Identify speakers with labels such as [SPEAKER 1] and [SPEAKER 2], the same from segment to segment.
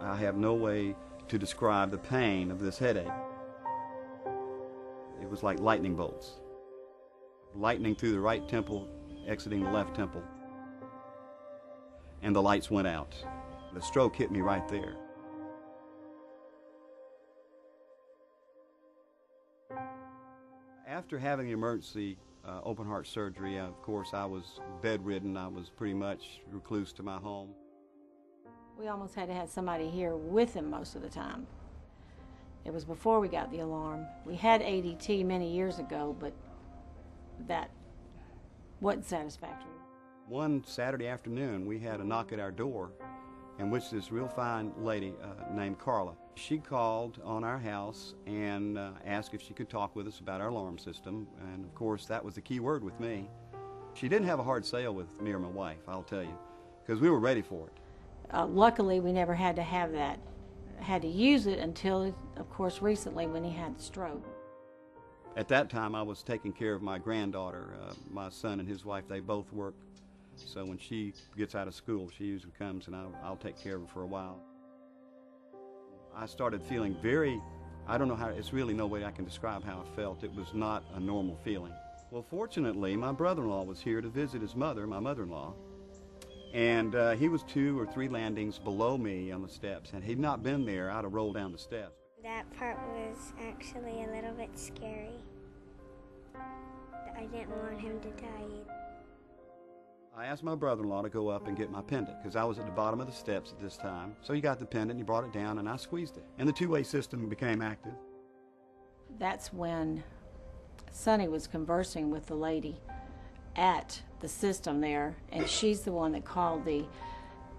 [SPEAKER 1] I have no way to describe the pain of this headache. It was like lightning bolts. Lightning through the right temple, exiting the left temple. And the lights went out. The stroke hit me right there. After having emergency open heart surgery, of course, I was bedridden. I was pretty much recluse to my home.
[SPEAKER 2] We almost had to have somebody here with him most of the time. It was before we got the alarm. We had ADT many years ago, but that wasn't satisfactory.
[SPEAKER 1] One Saturday afternoon, we had a knock at our door, in which this real fine lady named Carla, she called on our house and asked if she could talk with us about our alarm system. And of course, that was the key word with me. She didn't have a hard sale with me or my wife, I'll tell you, because we were ready for it.
[SPEAKER 2] Luckily, we never had to have that, had to use it until, of course, recently when he had the stroke.
[SPEAKER 1] At that time, I was taking care of my granddaughter. My son and his wife, they both work. So when she gets out of school, she usually comes and I'll take care of her for a while. I started feeling I don't know how, it's really no way I can describe how I felt. It was not a normal feeling. Well, fortunately, my brother-in-law was here to visit his mother, my mother-in-law. And he was 2 or 3 landings below me on the steps. And he'd not been there, I'd have rolled down the steps.
[SPEAKER 3] That part was actually a little bit scary. I didn't want him to die.
[SPEAKER 1] I asked my brother-in-law to go up and get my pendant, because I was at the bottom of the steps at this time. So he got the pendant, he brought it down, and I squeezed it. And the two-way system became active.
[SPEAKER 2] That's when Sonny was conversing with the lady at the system there, and she's the one that called the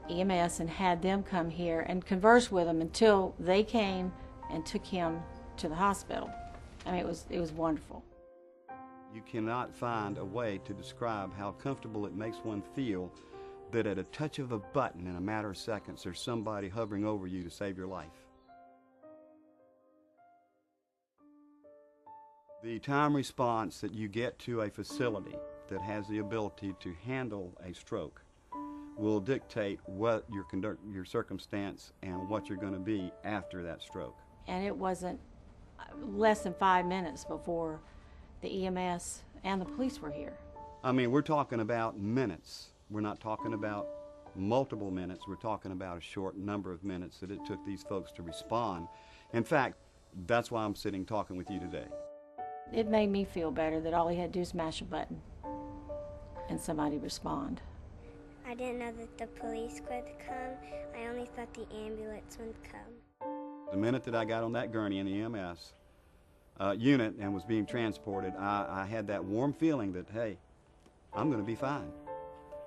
[SPEAKER 2] EMS and had them come here and converse with him until they came and took him to the hospital. I mean, it was wonderful.
[SPEAKER 1] You cannot find a way to describe how comfortable it makes one feel that at a touch of a button in a matter of seconds there's somebody hovering over you to save your life. The time response that you get to a facility that has the ability to handle a stroke will dictate what your circumstance and what you're going to be after that stroke.
[SPEAKER 2] And it wasn't less than 5 minutes before the EMS and the police were here.
[SPEAKER 1] I mean, we're talking about minutes. We're not talking about multiple minutes. We're talking about a short number of minutes that it took these folks to respond. In fact, that's why I'm sitting talking with you today.
[SPEAKER 2] It made me feel better that all he had to do is mash a button and somebody respond.
[SPEAKER 3] I didn't know that the police would come. I only thought the ambulance would come.
[SPEAKER 1] The minute that I got on that gurney in the EMS unit and was being transported, I had that warm feeling that, hey, I'm going to be fine.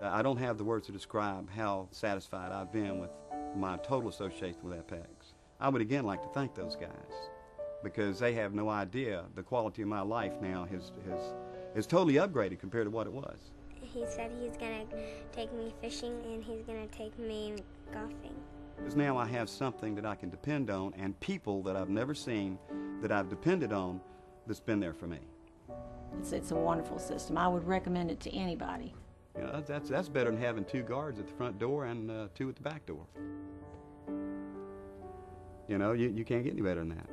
[SPEAKER 1] I don't have the words to describe how satisfied I've been with my total association with APX. I would again like to thank those guys, because they have no idea the quality of my life now has totally upgraded compared to what it was.
[SPEAKER 3] He said he's going to take me fishing and he's going to take me golfing.
[SPEAKER 1] Because now I have something that I can depend on, and people that I've never seen that I've depended on that's been there for me.
[SPEAKER 2] It's a wonderful system. I would recommend it to anybody.
[SPEAKER 1] You know, that's better than having 2 guards at the front door and 2 at the back door. You know, you can't get any better than that.